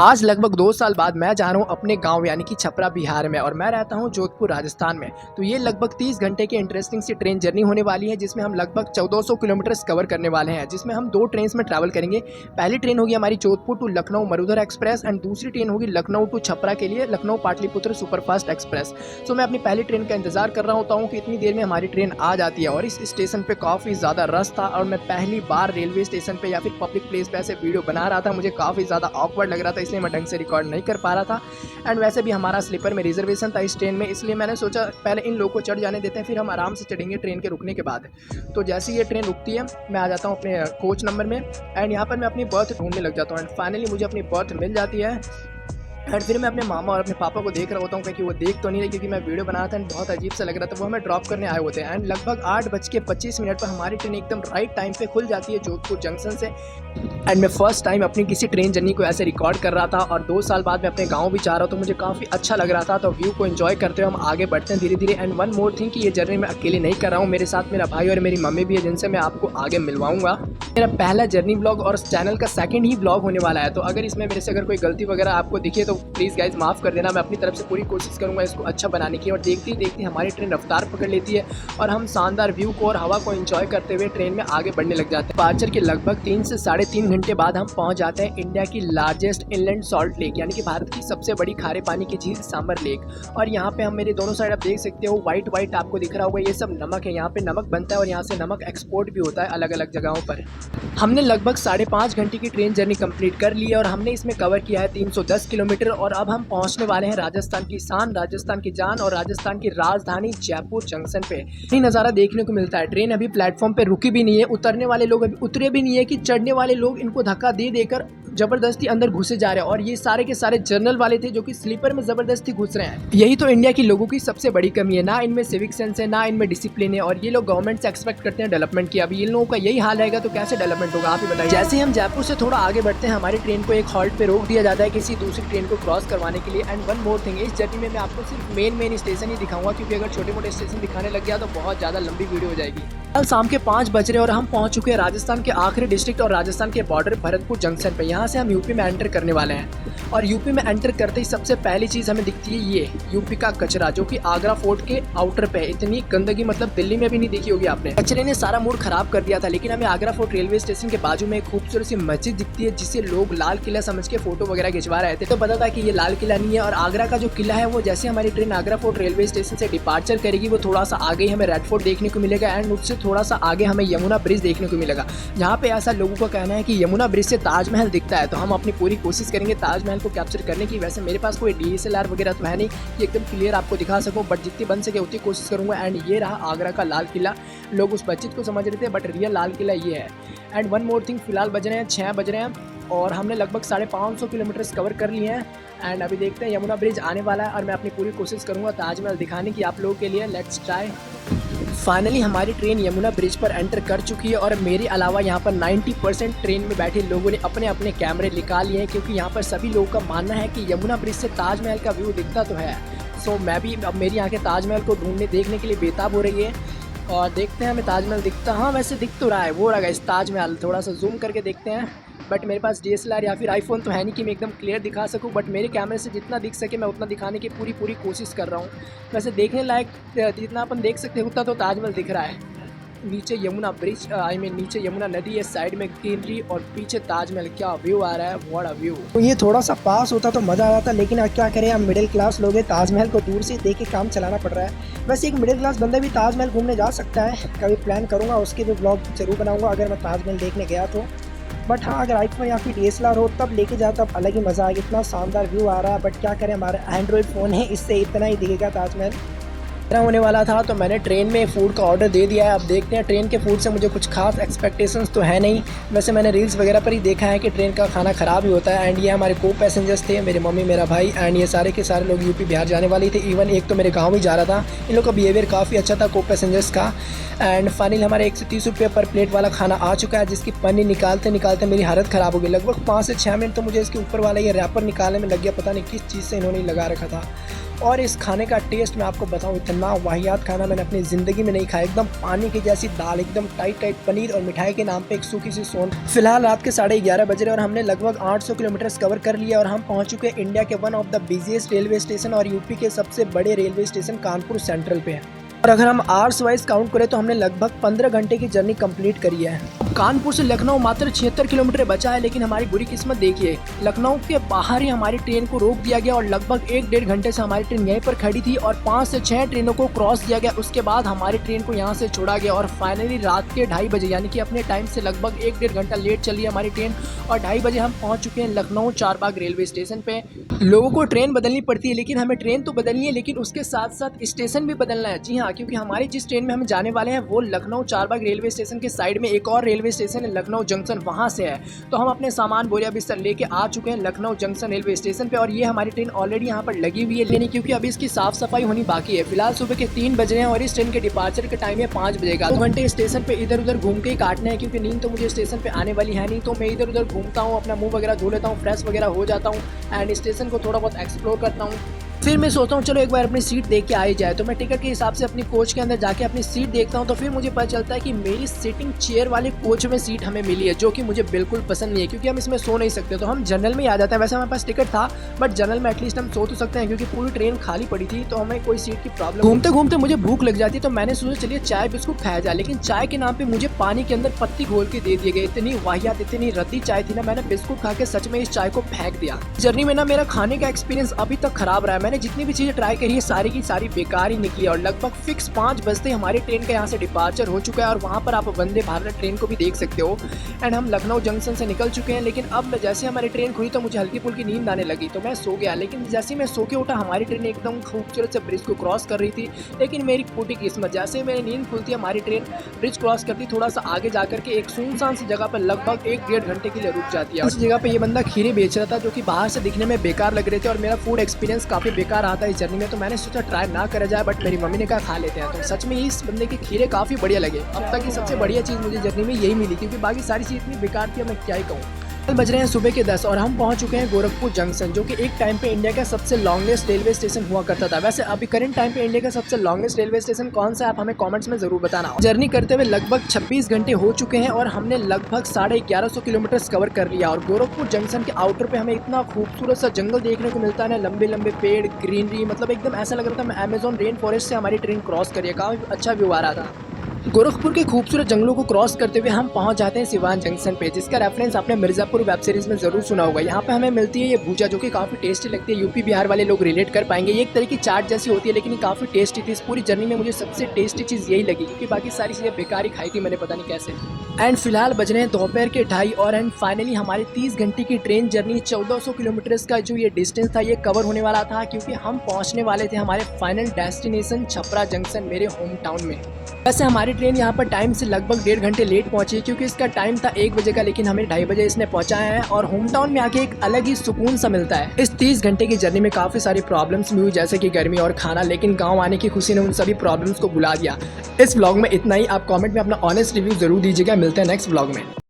आज लगभग 2 साल बाद मैं जा रहा हूँ अपने गांव यानी कि छपरा बिहार में, और मैं रहता हूँ जोधपुर राजस्थान में। तो ये लगभग 30 घंटे की इंटरेस्टिंग सी ट्रेन जर्नी होने वाली है, जिसमें हम लगभग 1400 किलोमीटर्स कवर करने वाले हैं, जिसमें हम 2 ट्रेन में ट्रैवल करेंगे। पहली ट्रेन होगी हमारी Jodhpur to Lucknow Marudhar express, and दूसरी ट्रेन होगी लखनऊ टू छपरा के लिए Lucknow Pataliputra superfast express. So मैं अपनी पहली ट्रेन का इंतजार कर रहा होता हूँ कि इतनी देर में हमारी ट्रेन आ जाती है। और इस स्टेशन पर काफ़ी ज़्यादा रश था, और मैं पहली बार रेलवे स्टेशन पर या फिर पब्लिक प्लेस पर ऐसे वीडियो बना रहा था। मुझे काफ़ी ज़्यादा ऑकवर्ड लग रहा था, इसलिए मैं ढंग से रिकॉर्ड नहीं कर पा रहा था। एंड वैसे भी हमारा स्लीपर में रिजर्वेशन था इस ट्रेन में, इसलिए मैंने सोचा पहले इन लोगों को चढ़ जाने देते हैं, फिर हम आराम से चढ़ेंगे ट्रेन के रुकने के बाद। तो जैसे ही ये ट्रेन रुकती है मैं आ जाता हूँ अपने कोच नंबर में, एंड यहाँ पर मैं अपनी बर्थ ढूंढने लग जाता हूँ। एंड फाइनली मुझे अपनी बर्थ मिल जाती है। एंड फिर मैं अपने मामा और अपने पापा को देख रहा होता हूँ, क्योंकि वो देख तो नहीं रहे, क्योंकि मैं वीडियो बना रहा था एंड बहुत अजीब सा लग रहा था। वो हमें ड्रॉप करने आए होते हैं। एंड लगभग 8:25 पर हमारी ट्रेन एकदम राइट टाइम पे खुल जाती है जोधपुर जंक्शन से। एंड मैं फर्स्ट टाइम अपनी किसी ट्रेन जर्नी को ऐसे रिकॉर्ड कर रहा था, और 2 साल बाद मैं अपने गाँव भी जा रहा हूँ, तो मुझे काफ़ी अच्छा लग रहा था। तो व्यू को एंजॉय करते हुए हम आगे बढ़ते हैं धीरे धीरे। एंड वन मोर थिंग कि ये जर्नी मैं अकेले नहीं कर रहा हूँ, मेरे साथ मेरा भाई और मेरी मम्मी भी है, जिनसे मैं आपको आगे मिलवाऊंगा। मेरा पहला जर्नी ब्लॉग और चैनल का सेकंड ही ब्लॉग होने वाला है। तो अगर इसमें मेरे से अगर कोई गलती वगैरह आपको दिखे तो प्लीज़ गाइज माफ़ कर देना। मैं अपनी तरफ से पूरी कोशिश करूंगा इसको अच्छा बनाने की। और देखती देखती हमारी ट्रेन रफ्तार पकड़ लेती है, और हम शानदार व्यू को और हवा को एंजॉय करते हुए ट्रेन में आगे बढ़ने लग जाते हैं। पार्चर के लगभग 3 से 3.5 घंटे बाद हम पहुंच जाते हैं इंडिया की लार्जेस्ट इनलैंड सॉल्ट लेक, यानी कि भारत की सबसे बड़ी खारे पानी की झील सांबर लेक। और यहाँ पे हम मेरे दोनों साइड आप देख सकते हो व्हाइट व्हाइट आपको दिख रहा होगा, ये सब नमक है। यहाँ पे नमक बनता है और यहाँ से नमक एक्सपोर्ट भी होता है अलग अलग जगहों पर। हमने लगभग 5.5 घंटे की ट्रेन जर्नी कंप्लीट कर ली है, और हमने इसमें कवर किया है 310 किलोमीटर। और अब हम पहुँचने वाले हैं राजस्थान की शान, राजस्थान की जान और राजस्थान की राजधानी जयपुर जंक्शन पे। ये नज़ारा देखने को मिलता है। ट्रेन अभी प्लेटफॉर्म पे रुकी भी नहीं है, उतरने वाले लोग अभी उतरे भी नहीं है, कि चढ़ने वाले लोग इनको धक्का दे देकर जबरदस्ती अंदर घुसे जा रहे हैं। और ये सारे के सारे जर्नल वाले थे जो कि स्लीपर में जबरदस्ती घुस रहे हैं। यही तो इंडिया की लोगों की सबसे बड़ी कमी है, ना इनमें सिविक सेंस है, ना इनमें डिसिप्लिन है। और ये लोग गवर्नमेंट से एक्सपेक्ट करते हैं डेवलपमेंट की। अभी इन लोगों का यही हाल रहेगा तो कैसे डेवलपमेंट होगा, आप ही बताइए। जैसे ही हम जयपुर से थोड़ा आगे बढ़ते हैं, हमारी ट्रेन को एक हॉल्ट पे रोक दिया जाता है किसी दूसरी ट्रेन को क्रॉस करवाने के लिए। एंड वन मोर थिंग, इस जर्नी में मैं आपको सिर्फ मेन स्टेशन ही दिखाऊंगा, क्योंकि अगर छोटे मोटे स्टेशन दिखाने लग गया तो बहुत ज़्यादा लंबी वीडियो हो जाएगी। कल शाम के 5 बज रहे और हम पहुंच चुके हैं राजस्थान के आखिरी डिस्ट्रिक्ट और राजस्थान के बॉर्डर भरतपुर जंक्शन पे। यहाँ से हम यूपी में एंटर करने वाले हैं। और यूपी में एंटर करते ही सबसे पहली चीज़ हमें दिखती है ये यूपी का कचरा, जो कि आगरा फोर्ट के आउटर पे है। इतनी गंदगी मतलब दिल्ली में भी नहीं देखी होगी आपने। कचरे ने सारा मूड खराब कर दिया था। लेकिन हमें आगरा फोर्ट रेलवे स्टेशन के बाजू में एक खूबसूरत सी मस्जिद दिखती है, जिसे लोग लाल किला समझ के फोटो वगैरह खिंचवा रहे थे। तो पता था कि ये लाल किला नहीं है। और आगरा का जो किला है वो जैसे हमारी train Agra fort railway station से डिपार्चर करेगी, वो थोड़ा सा आगे हमें रेड फोर्ट देखने को मिलेगा। एंड उससे थोड़ा सा आगे हमें यमुना ब्रिज देखने को मिलेगा, जहाँ पे ऐसा लोगों का कहना है कि यमुना ब्रिज से ताजमहल दिखता है। तो हम अपनी पूरी कोशिश करेंगे ताजमहल को कैप्चर करने की। वैसे मेरे पास कोई DSLR वगैरह तो है नहीं कि एकदम क्लियर आपको दिखा सकूं, बट जितनी बन सके उतनी कोशिश करूंगा। एंड ये रहा आगरा का लाल किला। लोग उस मस्जिद को समझ रहे थे, बट रियल लाल किला ये है। एंड वन मोर थिंग, फिलहाल बज रहे हैं 6 बज रहे हैं, और हमने लगभग 550 किलोमीटर कवर कर लिए हैं। एंड अभी देखते हैं यमुना ब्रिज आने वाला है, और मैं अपनी पूरी कोशिश करूँगा ताजमहल दिखाने की आप लोगों के लिए। Let's try. फाइनली हमारी ट्रेन यमुना ब्रिज पर एंटर कर चुकी है, और मेरे अलावा यहाँ पर 90% ट्रेन में बैठे लोगों ने अपने अपने कैमरे निकाल लिए हैं, क्योंकि यहाँ पर सभी लोगों का मानना है कि यमुना ब्रिज से ताजमहल का व्यू दिखता तो है। सो मैं भी अब मेरी आंखें ताजमहल को ढूंढने देखने के लिए बेताब हो रही है, और देखते हैं हमें ताजमहल दिखता। हाँ वैसे दिख तो रहा है, वो रहा इस ताजमहल। थोड़ा सा जूम करके देखते हैं, बट मेरे पास DSLR या फिर iPhone तो है नहीं कि मैं एकदम क्लियर दिखा सकूं। बट मेरे कैमरे से जितना दिख सके मैं उतना दिखाने की पूरी कोशिश कर रहा हूं। वैसे देखने लायक जितना अपन देख सकते हैं उतना तो ताजमहल दिख रहा है। नीचे यमुना ब्रिज नीचे यमुना नदी है, साइड में ग्रीनरी और पीछे ताजमहल। क्या व्यू आ रहा है, व्हाट अ व्यू। तो ये थोड़ा सा पास होता तो मज़ा आ रहा था, लेकिन अब क्या करें, हम मिडिल क्लास लोग हैं, ताजमहल को दूर से देख के काम चलाना पड़ रहा है। वैसे एक मिडिल क्लास बंदा भी ताजमहल घूमने जा सकता है, कभी प्लान करूँगा, उसके भी ब्लॉग जरूर बनाऊँगा अगर मैं ताजमहल देखने गया तो। बट हाँ, अगर iPhone या फिर DSLR हो तब लेके जाओ तब अलग ही मज़ा आएगा। इतना शानदार व्यू आ रहा है, बट क्या करें, हमारा एंड्रॉयड फ़ोन है, इससे इतना ही दिखेगा ताजमहल। होने वाला था तो मैंने ट्रेन में फ़ूड का ऑर्डर दे दिया है। अब देखते हैं, ट्रेन के फूड से मुझे कुछ खास एक्सपेक्टेशंस तो है नहीं। वैसे मैंने रील्स वगैरह पर ही देखा है कि ट्रेन का खाना ख़राब ही होता है। एंड ये हमारे को पैसेंजर्स थे, मेरे मम्मी मेरा भाई, एंड ये सारे के सारे लोग यूपी बिहार जाने वाले थे। इवन एक तो मेरे गाँव ही जा रहा था। इन लोग का बिहेवियर काफ़ी अच्छा था को पैसेंजर्स का। एंड फाइनली हमारे 130 रुपये पर प्लेट वाला खाना आ चुका है, जिसकी पन्नी निकालते निकालते मेरी हालत ख़राब हो गई। लगभग 5 से 6 मिनट तो मुझे इसके ऊपर वाला ये रैपर निकालने में लग गया, पता नहीं किस चीज़ से इन्होंने लगा रखा था। और इस खाने का टेस्ट मैं आपको बताऊं, इतना वाहियात खाना मैंने अपनी ज़िंदगी में नहीं खाया। एकदम पानी की जैसी दाल, एकदम टाइट पनीर और मिठाई के नाम पे एक सूखी सी सोन। फिलहाल रात के 11:30 बज रहे और हमने लगभग 800 किलोमीटर कवर कर लिया और हम पहुंच चुके हैं इंडिया के one of the busiest railway station और यूपी के सबसे बड़े रेलवे स्टेशन कानपुर सेंट्रल पे है। और अगर हम आवर्स वाइज काउंट करें तो हमने लगभग 15 घंटे की जर्नी कंप्लीट करी है। कानपुर से लखनऊ मात्र 76 किलोमीटर बचा है, लेकिन हमारी बुरी किस्मत देखिए, लखनऊ के बाहर ही हमारी ट्रेन को रोक दिया गया और लगभग 1-1.5 घंटे से हमारी ट्रेन यहीं पर खड़ी थी और 5 से 6 ट्रेनों को क्रॉस किया गया। उसके बाद हमारी ट्रेन को यहाँ से छोड़ा गया और फाइनली रात के 2:30 बजे, यानी कि अपने टाइम से लगभग 1-1.5 घंटा लेट चली हमारी ट्रेन और 2:30 बजे हम पहुँच चुके हैं लखनऊ चारबाग रेलवे स्टेशन पे। लोगों को ट्रेन बदलनी पड़ती है, लेकिन हमें ट्रेन तो बदलनी है, लेकिन उसके साथ साथ स्टेशन भी बदलना है। जी हाँ, क्योंकि हमारी जिस ट्रेन में हम जाने वाले हैं वो लखनऊ चारबाग रेलवे स्टेशन के साइड में एक और रेलवे स्टेशन है लखनऊ जंक्शन, वहां से है। तो हम अपने सामान बोरिया बिस्तर लेके आ चुके हैं लखनऊ जंक्शन रेलवे स्टेशन पे और ये हमारी ट्रेन ऑलरेडी यहाँ पर लगी हुई है लेनी, क्योंकि अभी इसकी साफ सफाई होनी बाकी है। फिलहाल सुबह के 3 बज रहे हैं और इस ट्रेन के डिपार्चर का टाइम है 5 बजे का। 2 घंटे स्टेशन पे इधर उधर घूम के ही काटने हैं, क्योंकि नींद तो मुझे स्टेशन पे आने वाली है नहीं। तो मैं इधर उधर घूमता हूँ, अपना मुंह वगैरह धो लेता हूँ, फ्रेश वगैरह हो जाता हूँ एंड स्टेशन को थोड़ा बहुत एक्सप्लोर करता हूँ। फिर मैं सोचता हूँ चलो एक बार अपनी सीट देख के आ ही जाए। तो मैं टिकट के हिसाब से अपनी कोच के अंदर जाके अपनी सीट देखता हूँ, तो फिर मुझे पता चलता है कि मेरी सीटिंग चेयर वाले कोच में सीट हमें मिली है, जो कि मुझे बिल्कुल पसंद नहीं है, क्योंकि हम इसमें सो नहीं सकते। तो हम जनरल में ही आ जाते हैं। वैसे हमारे पास टिकट था, बट जनरल में एटलीस्ट हम सो तो सकते हैं, क्योंकि पूरी ट्रेन खाली पड़ी थी, तो हमें कोई सीट की प्रॉब्लम। घूमते घूमते मुझे भूख लग जाती है, तो मैंने सोचा चलिए चाय बिस्कुट खाया जाए, लेकिन चाय के नाम पर मुझे पानी के अंदर पत्ती घोल के दे दिए गए। इतनी वाहियात, इतनी रद्दी चाय थी ना, मैंने बिस्कुट खा के सच में इस चाय को फेंक दिया। जर्नी में ना मेरा खाने का एक्सपीरियंस अभी तक खराब रहा है। मैंने जितनी भी चीजें ट्राई करी है सारी की सारी बेकार ही निकली और लगभग फिक्स 5 बजते हमारी ट्रेन का यहाँ से डिपार्चर हो चुका है और वहाँ पर आप वंदे भारत ट्रेन को भी देख सकते हो। एंड हम लखनऊ जंक्शन से निकल चुके हैं, लेकिन अब जैसे हमारी ट्रेन खुली तो मुझे हल्की फुल्की नींद आने लगी, तो मैं सो गया। लेकिन जैसे मैं सो के उठा, हमारी ट्रेन एकदम खूबसूरत से ब्रिज को क्रॉस कर रही थी, लेकिन मेरी फूटी किस्मत, जैसे मेरी नींद खुलती हमारी ट्रेन ब्रिज क्रॉस करती, थोड़ा सा आगे जाकर के एक सुनसान सी जगह पर लगभग 1-1.5 घंटे के लिए रुक जाती है। उस जगह पे ये बंदा खीरे बेच रहा था, जो कि बाहर से दिखने में बेकार लग रहे थे और मेरा फूड एक्सपीरियंस काफी बेकार आता है इस जर्नी में। तो मैंने सोचा ट्राई ना करा जाए, बट मेरी मम्मी ने कहा खा लेते हैं। तो सच में इस बंदे के खीरे काफ़ी बढ़िया लगे। अब तक की सबसे बढ़िया चीज़ मुझे जर्नी में यही मिली, क्योंकि बाकी सारी चीज़ इतनी बेकार थी, मैं क्या ही कहूँ। कल बज रहे हैं सुबह के 10 और हम पहुंच चुके हैं गोरखपुर जंक्शन, जो कि एक टाइम पे इंडिया का सबसे लॉन्गेस्ट रेलवे स्टेशन हुआ करता था। वैसे अभी करंट टाइम पे इंडिया का सबसे लॉन्गेस्ट रेलवे स्टेशन कौन सा है, आप हमें कमेंट्स में जरूर बताना। जर्नी करते हुए लगभग 26 घंटे हो चुके हैं और हमने लगभग 1150 किलोमीटर कवर कर लिया। और गोरखपुर जंक्शन के आउटर पे हमें इतना खूबसूरत सा जंगल देखने को मिलता है ना, लंबे लंबे पेड़, ग्रीनरी, मतलब एकदम ऐसा लग रहा था मैं अमेजोन रेन फॉरेस्ट से हमारी ट्रेन क्रॉस करिए। काफी अच्छा व्यू आ रहा था। गोरखपुर के खूबसूरत जंगलों को क्रॉस करते हुए हम पहुंच जाते हैं सिवान जंक्शन पे, जिसका रेफरेंस आपने मिर्जापुर वेब सीरीज में जरूर सुना होगा। यहाँ पे हमें मिलती है ये भूजा, जो कि काफी टेस्टी लगती है। यूपी बिहार वाले लोग रिलेट कर पाएंगे। ये एक तरह की चाट जैसी होती है, लेकिन ये काफी टेस्टी थी। इस पूरी जर्नी में मुझे सबसे टेस्टी चीज यही लगी, क्योंकि बाकी सारी चीजें बेकार ही खाई थी मैंने, पता नहीं कैसे। एंड फिलहाल बज रहे हैं दोपहर के 2:30 और एंड फाइनली हमारी 30 घंटे की ट्रेन जर्नी 1400 किलोमीटर का जो ये डिस्टेंस था ये कवर होने वाला था, क्योंकि हम पहुंचने वाले थे हमारे फाइनल डेस्टिनेशन छपरा जंक्शन, मेरे होम टाउन में। वैसे हमारी ट्रेन यहाँ पर टाइम से लगभग 1.5 घंटे लेट पहुंची, क्योंकि इसका टाइम था 1 बजे का, लेकिन हमें 2:30 बजे इसने पहुंचाया है। और होम टाउन में आके एक अलग ही सुकून सा मिलता है। इस 30 घंटे की जर्नी में काफी सारी प्रॉब्लम्स भी हुई, जैसे कि गर्मी और खाना, लेकिन गाँव आने की खुशी ने उन सभी प्रॉब्लम्स को भुला दिया। इस व्लॉग में इतना ही। आप कॉमेंट में अपना ऑनेस्ट रिव्यू जरूर दीजिएगा। मिलते हैं नेक्स्ट व्लॉग में।